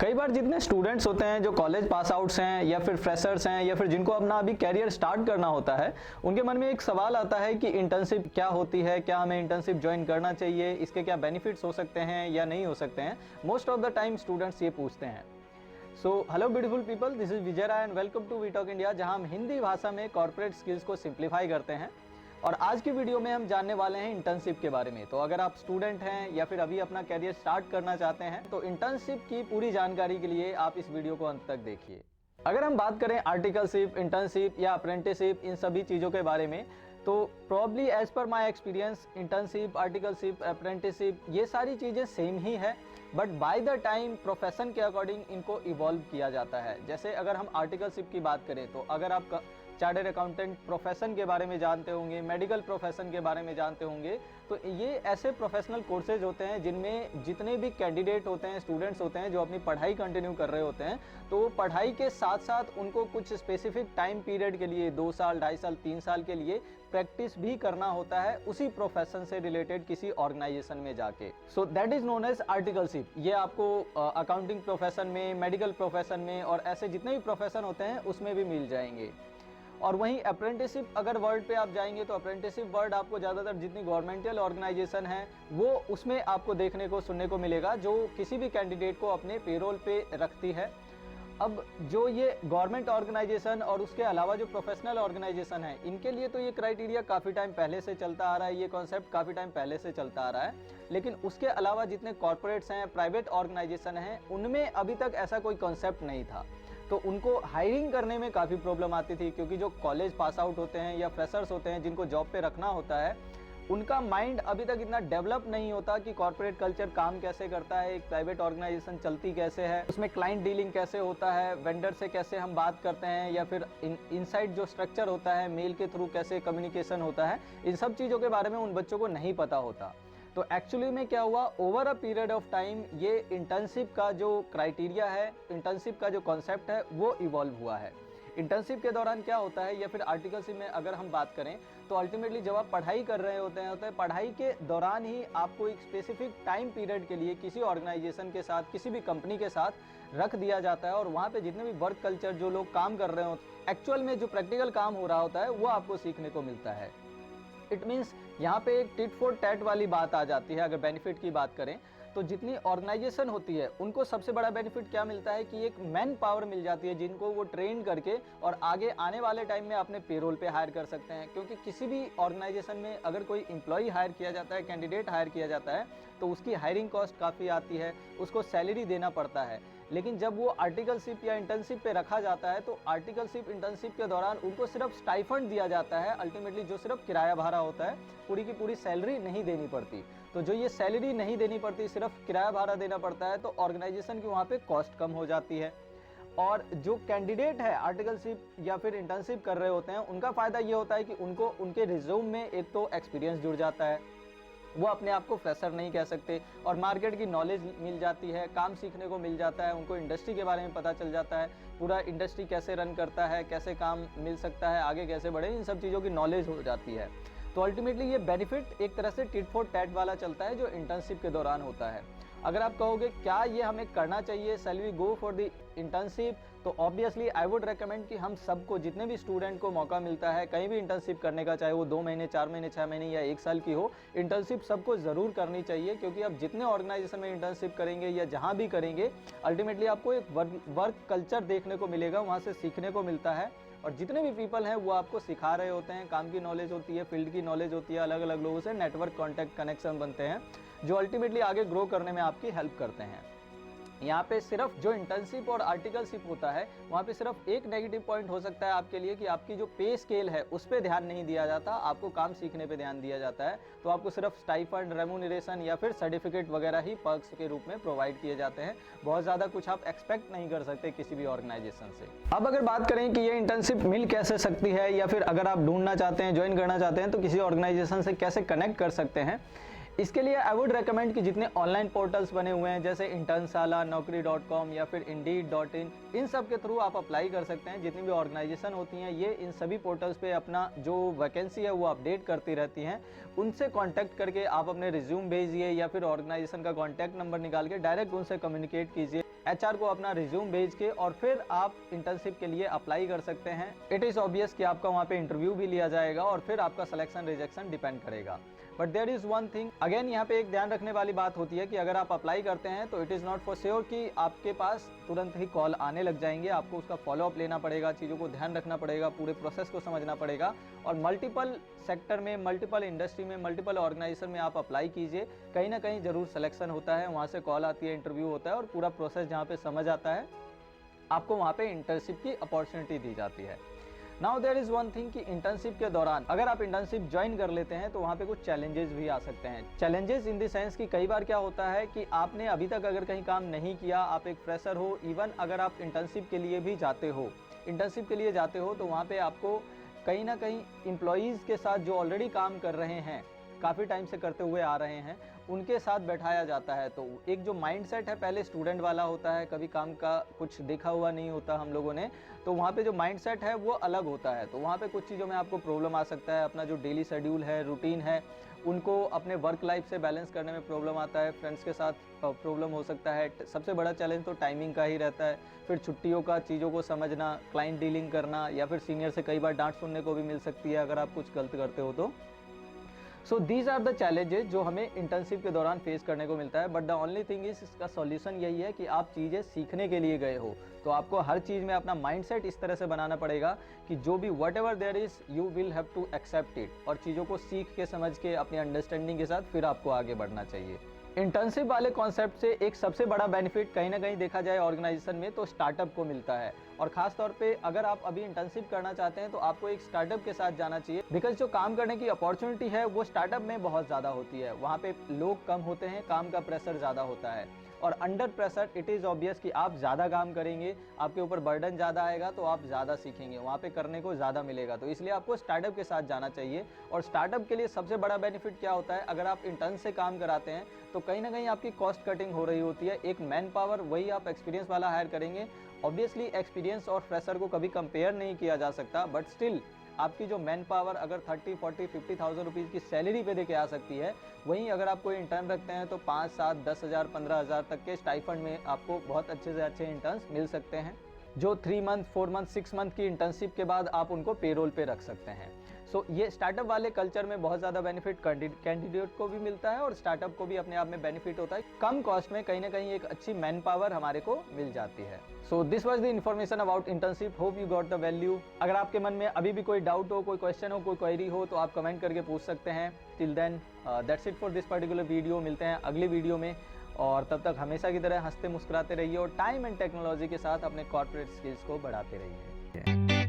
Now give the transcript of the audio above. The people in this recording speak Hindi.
कई बार जितने स्टूडेंट्स होते हैं जो कॉलेज पास आउट्स हैं या फिर फ्रेशर्स हैं या फिर जिनको अपना अभी कैरियर स्टार्ट करना होता है, उनके मन में एक सवाल आता है कि इंटर्नशिप क्या होती है, क्या हमें इंटर्नशिप ज्वाइन करना चाहिए, इसके क्या बेनिफिट्स हो सकते हैं या नहीं हो सकते हैं। Most of the time students ये पूछते हैं। So hello beautiful people, this is Vijay Rai and welcome to we talk India, जहां हम हिंदी भाषा में कॉर्पोरेट स्किल्स को सिंप्लीफाई करते हैं। और आज की वीडियो में हम जानने वाले हैं इंटर्नशिप के बारे में। तो अगर आप स्टूडेंट हैं या फिर अभी अपना कैरियर स्टार्ट करना चाहते हैं तो इंटर्नशिप की पूरी जानकारी के लिए आप इस वीडियो को अंत तक देखिए। अगर हम बात करें आर्टिकलशिप, इंटर्नशिप या अप्रेंटिसशिप, इन सभी चीज़ों के बारे में, तो probably as per my experience internship, articleship, apprenticeship ये सारी चीज़ें सेम ही है, but by the time profession के अकॉर्डिंग इनको इवॉल्व किया जाता है। जैसे अगर हम आर्टिकलशिप की बात करें तो अगर आप चार्टर्ड अकाउंटेंट प्रोफेशन के बारे में जानते होंगे, मेडिकल प्रोफेशन के बारे में जानते होंगे, तो ये ऐसे प्रोफेशनल कोर्सेज होते हैं जिनमें जितने भी कैंडिडेट होते हैं, स्टूडेंट्स होते हैं जो अपनी पढ़ाई कंटिन्यू कर रहे होते हैं, तो पढ़ाई के साथ साथ उनको कुछ स्पेसिफिक टाइम पीरियड के लिए 2 साल, 2.5 साल, 3 साल के लिए प्रैक्टिस भी करना होता है उसी प्रोफेशन से रिलेटेड किसी ऑर्गेनाइजेशन में जाके। So that is known as articleship. ये आपको अकाउंटिंग प्रोफेशन में, मेडिकल प्रोफेशन में और ऐसे जितने भी प्रोफेशन होते हैं उसमें भी मिल जाएंगे। और वहीं अप्रेंटिसशिप अगर वर्ड पे आप जाएंगे तो अप्रेंटिसशिप वर्ड आपको ज़्यादातर जितनी गवर्नमेंटल ऑर्गेनाइजेशन है वो उसमें आपको देखने को सुनने को मिलेगा, जो किसी भी कैंडिडेट को अपने पेरोल पे रखती है। अब जो ये गवर्नमेंट ऑर्गेनाइजेशन और उसके अलावा जो प्रोफेशनल ऑर्गेनाइजेशन है, इनके लिए तो ये क्राइटेरिया काफ़ी टाइम पहले से चलता आ रहा है, ये कॉन्सेप्ट काफ़ी टाइम पहले से चलता आ रहा है। लेकिन उसके अलावा जितने कॉर्पोरेट्स हैं, प्राइवेट ऑर्गेनाइजेशन हैं, उनमें अभी तक ऐसा कोई कॉन्सेप्ट नहीं था। तो उनको हायरिंग करने में काफ़ी प्रॉब्लम आती थी, क्योंकि जो कॉलेज पास आउट होते हैं या फ्रेशर्स होते हैं जिनको जॉब पे रखना होता है, उनका माइंड अभी तक इतना डेवलप नहीं होता कि कॉर्पोरेट कल्चर काम कैसे करता है, एक प्राइवेट ऑर्गेनाइजेशन चलती कैसे है, उसमें क्लाइंट डीलिंग कैसे होता है, वेंडर से कैसे हम बात करते हैं, या फिर इनसाइड जो स्ट्रक्चर होता है, मेल के थ्रू कैसे कम्युनिकेशन होता है, इन सब चीज़ों के बारे में उन बच्चों को नहीं पता होता। तो एक्चुअली में क्या हुआ, over a period of time ये इंटर्नशिप का जो क्राइटेरिया है, इंटर्नशिप का जो कॉन्सेप्ट है वो इवॉल्व हुआ है। इंटर्नशिप के दौरान क्या होता है या फिर आर्टिकलशिप में अगर हम बात करें तो अल्टीमेटली जब आप पढ़ाई कर रहे होते हैं पढ़ाई के दौरान ही आपको एक स्पेसिफिक टाइम पीरियड के लिए किसी ऑर्गेनाइजेशन के साथ, किसी भी कंपनी के साथ रख दिया जाता है, और वहाँ पे जितने भी वर्क कल्चर जो लोग काम कर रहे होते हैं, एक्चुअल में जो प्रैक्टिकल काम हो रहा होता है वो आपको सीखने को मिलता है। इट मीन्स यहाँ पे एक टिट फॉर टैट वाली बात आ जाती है। अगर बेनिफिट की बात करें तो जितनी ऑर्गेनाइजेशन होती है उनको सबसे बड़ा बेनिफिट क्या मिलता है कि एक मैन पावर मिल जाती है जिनको वो ट्रेन करके और आगे आने वाले टाइम में अपने पेरोल पे हायर कर सकते हैं। क्योंकि किसी भी ऑर्गेनाइजेशन में अगर कोई एम्प्लॉय हायर किया जाता है, कैंडिडेट हायर किया जाता है, तो उसकी हायरिंग कॉस्ट काफ़ी आती है, उसको सैलरी देना पड़ता है। लेकिन जब वो आर्टिकलशिप या इंटर्नशिप पे रखा जाता है तो आर्टिकलशिप, इंटर्नशिप के दौरान उनको सिर्फ स्टाइफंड दिया जाता है, अल्टीमेटली जो सिर्फ किराया भाड़ा होता है, पूरी की पूरी सैलरी नहीं देनी पड़ती। तो जो ये सैलरी नहीं देनी पड़ती, सिर्फ किराया भाड़ा देना पड़ता है, तो ऑर्गेनाइजेशन की वहाँ पे कॉस्ट कम हो जाती है। और जो कैंडिडेट है आर्टिकलशिप या फिर इंटर्नशिप कर रहे होते हैं, उनका फ़ायदा ये होता है कि उनको उनके रिज्यूम में एक तो एक्सपीरियंस जुड़ जाता है, वो अपने आप को फ्रेशर नहीं कह सकते, और मार्केट की नॉलेज मिल जाती है, काम सीखने को मिल जाता है, उनको इंडस्ट्री के बारे में पता चल जाता है, पूरा इंडस्ट्री कैसे रन करता है, कैसे काम मिल सकता है, आगे कैसे बढ़े, इन सब चीज़ों की नॉलेज हो जाती है। तो अल्टीमेटली ये बेनिफिट एक तरह से टिट फॉर टैट वाला चलता है जो इंटर्नशिप के दौरान होता है। अगर आप कहोगे क्या ये हमें करना चाहिए, shall we go for the internship, तो ऑब्वियसली आई वुड रेकमेंड कि हम सबको, जितने भी स्टूडेंट को मौका मिलता है कहीं भी इंटर्नशिप करने का, चाहे वो 2 महीने, 4 महीने, 6 महीने या 1 साल की हो, इंटर्नशिप सबको ज़रूर करनी चाहिए। क्योंकि आप जितने ऑर्गेनाइजेशन में इंटर्नशिप करेंगे या जहाँ भी करेंगे, अल्टीमेटली आपको एक वर्क कल्चर देखने को मिलेगा, वहाँ से सीखने को मिलता है, और जितने भी पीपल हैं वो आपको सिखा रहे होते हैं, काम की नॉलेज होती है, फील्ड की नॉलेज होती है, अलग अलग लोगों से नेटवर्क, कॉन्टैक्ट, कनेक्शन बनते हैं जो अल्टीमेटली आगे ग्रो करने में आपकी हेल्प करते हैं। यहाँ पे सिर्फ जो इंटर्नशिप और आर्टिकलशिप होता है, वहाँ पे सिर्फ एक नेगेटिव पॉइंट हो सकता है आपके लिए कि आपकी जो पे स्केल है उस पर ध्यान नहीं दिया जाता, आपको काम सीखने पे ध्यान दिया जाता है। तो आपको सिर्फ स्टाइफंड, रेम्यूनरेशन या फिर सर्टिफिकेट वगैरह ही पर्क्स के रूप में प्रोवाइड किए जाते हैं। बहुत ज़्यादा कुछ आप एक्सपेक्ट नहीं कर सकते किसी भी ऑर्गेनाइजेशन से। अब अगर बात करें कि ये इंटर्नशिप मिल कैसे सकती है, या फिर अगर आप ढूंढना चाहते हैं, ज्वाइन करना चाहते हैं, तो किसी ऑर्गेनाइजेशन से कैसे कनेक्ट कर सकते हैं, इसके लिए आई वुड रेकमेंड कि जितने ऑनलाइन पोर्टल्स बने हुए हैं जैसे इंटर्नशाला, naukri.com या फिर indeed.in, इन सब के थ्रू आप अप्लाई कर सकते हैं। जितनी भी ऑर्गेनाइजेशन होती हैं ये इन सभी पोर्टल्स पे अपना जो वैकेंसी है वो अपडेट करती रहती हैं। उनसे कांटेक्ट करके आप अपने रिज्यूम भेजिए या फिर ऑर्गेनाइजेशन का कॉन्टैक्ट नंबर निकाल के डायरेक्ट उनसे कम्युनिकेट कीजिए। एचआर को अपना रिज्यूम भेज के और फिर आप इंटर्नशिप के लिए अप्लाई कर सकते हैं। इट इज़ ऑब्वियस कि आपका वहाँ पे इंटरव्यू भी लिया जाएगा और फिर आपका सिलेक्शन रिजेक्शन डिपेंड करेगा। But there is one thing again, यहाँ पे एक ध्यान रखने वाली बात होती है कि अगर आप अप्लाई करते हैं तो it is not for sure कि आपके पास तुरंत ही कॉल आने लग जाएंगे। आपको उसका फॉलोअप लेना पड़ेगा, चीज़ों को ध्यान रखना पड़ेगा, पूरे प्रोसेस को समझना पड़ेगा और मल्टीपल सेक्टर में, मल्टीपल इंडस्ट्री में, मल्टीपल ऑर्गेनाइजेशन में आप अप्लाई कीजिए। कहीं ना कहीं ज़रूर सिलेक्शन होता है, वहाँ से कॉल आती है, इंटरव्यू होता है और पूरा प्रोसेस जहाँ पे समझ आता है आपको वहाँ पे इंटर्नशिप की अपॉर्चुनिटी दी जाती है। Now there is one thing कि इंटर्नशिप के दौरान अगर आप इंटर्नशिप ज्वाइन कर लेते हैं तो वहाँ पे कुछ चैलेंजेस भी आ सकते हैं। चैलेंजेस इन द सेंस कि कई बार क्या होता है कि आपने अभी तक अगर कहीं काम नहीं किया, आप एक फ्रेशर हो, इवन अगर आप इंटर्नशिप के लिए भी जाते हो, तो वहाँ पे आपको कहीं ना कहीं एम्प्लॉयज़ के साथ जो ऑलरेडी काम कर रहे हैं, काफ़ी टाइम से करते हुए आ रहे हैं, उनके साथ बैठाया जाता है। तो एक जो माइंडसेट है पहले स्टूडेंट वाला होता है, कभी काम का कुछ देखा हुआ नहीं होता हम लोगों ने, तो वहाँ पे जो माइंडसेट है वो अलग होता है। तो वहाँ पे कुछ चीज़ों में आपको प्रॉब्लम आ सकता है। अपना जो डेली शेड्यूल है, रूटीन है, उनको अपने वर्क लाइफ से बैलेंस करने में प्रॉब्लम आता है, फ्रेंड्स के साथ प्रॉब्लम हो सकता है। सबसे बड़ा चैलेंज तो टाइमिंग का ही रहता है। फिर छुट्टियों का, चीज़ों को समझना, क्लाइंट डीलिंग करना या फिर सीनियर से कई बार डांट सुनने को भी मिल सकती है अगर आप कुछ गलत करते हो तो। So these are the challenges जो हमें इंटर्नशिप के दौरान फेस करने को मिलता है। But the only thing is, इसका सॉल्यूशन यही है कि आप चीज़ें सीखने के लिए गए हो तो आपको हर चीज़ में अपना माइंडसेट इस तरह से बनाना पड़ेगा कि जो भी whatever there is you will have to accept it, और चीज़ों को सीख के, समझ के, अपनी अंडरस्टैंडिंग के साथ फिर आपको आगे बढ़ना चाहिए। इंटर्नशिप वाले कॉन्सेप्ट से एक सबसे बड़ा बेनिफिट कहीं ना कहीं देखा जाए ऑर्गेनाइजेशन में तो स्टार्टअप को मिलता है। और खास तौर पे अगर आप अभी इंटर्नशिप करना चाहते हैं तो आपको एक स्टार्टअप के साथ जाना चाहिए, बिकॉज जो काम करने की अपॉर्चुनिटी है वो स्टार्टअप में बहुत ज़्यादा होती है। वहाँ पे लोग कम होते हैं, काम का प्रेशर ज़्यादा होता है और under pressure it is obvious कि आप ज़्यादा काम करेंगे, आपके ऊपर बर्डन ज़्यादा आएगा तो आप ज़्यादा सीखेंगे, वहाँ पे करने को ज़्यादा मिलेगा। तो इसलिए आपको स्टार्टअप के साथ जाना चाहिए। और स्टार्टअप के लिए सबसे बड़ा बेनिफिट क्या होता है, अगर आप इंटर्न से काम कराते हैं तो कहीं ना कहीं आपकी कॉस्ट कटिंग हो रही होती है। एक मैन पावर वही आप एक्सपीरियंस वाला हायर करेंगे। ऑब्वियसली एक्सपीरियंस और फ्रेशर को कभी कंपेयर नहीं किया जा सकता, बट स्टिल आपकी जो मैन पावर अगर 30, 40, 50,000 रुपीज़ की सैलरी पे देके आ सकती है, वहीं अगर आप कोई इंटर्न रखते हैं तो 5, 7, 10,000, 15,000 तक के स्टाइफंड में आपको बहुत अच्छे से अच्छे इंटर्न्स मिल सकते हैं, जो 3 मंथ, 4 मंथ, 6 मंथ की इंटर्नशिप के बाद आप उनको पेरोल पे रख सकते हैं। सो ये स्टार्टअप वाले कल्चर में बहुत ज़्यादा बेनिफिट कैंडिडेट को भी मिलता है और स्टार्टअप को भी अपने आप में बेनिफिट होता है। कम कॉस्ट में कहीं ना कहीं एक अच्छी मैन पावर हमारे को मिल जाती है। So this was the information about internship. Hope you got the value. अगर आपके मन में अभी भी कोई डाउट हो, कोई क्वेश्चन हो, कोई क्वेरी हो तो आप कमेंट करके पूछ सकते हैं। Till then that's it for this particular video. मिलते हैं अगली वीडियो में और तब तक हमेशा की तरह हंसते मुस्कुराते रहिए और टाइम एंड टेक्नोलॉजी के साथ अपने कॉर्पोरेट स्किल्स को बढ़ाते रहिए।